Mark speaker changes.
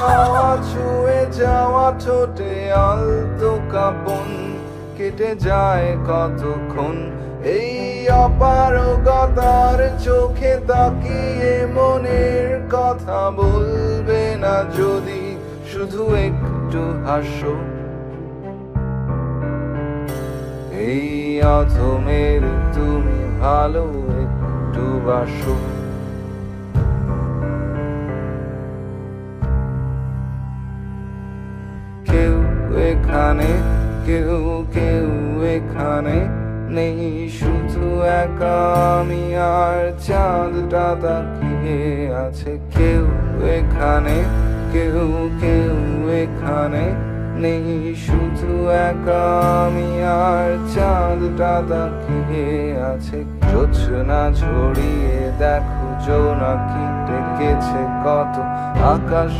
Speaker 1: হাওয়া ছুঁয়ে যাওয়া ঠোঁটে আলতো কাঁপন, কেটে যায় কতক্ষণ এই অপারগতার চোখে তাকিয়ে মনের কথা বলবে না যদি শুধু একটু হাসো। এই অথমের তুমি ভালো একটু বাসো। কেউ এখানে, কেউ কেউ এখানে নেই, শুধু একা আমি আর চাঁদটা তাকিয়ে আছে। কেউ এখানে, কেউ কেউ এখানে নেই, শুধু একা আমি আর চাঁদটা তাকিয়ে আছে। জোছনা ছড়িয়ে দেখো জোনাকি ডেকেছে কত, আকাশ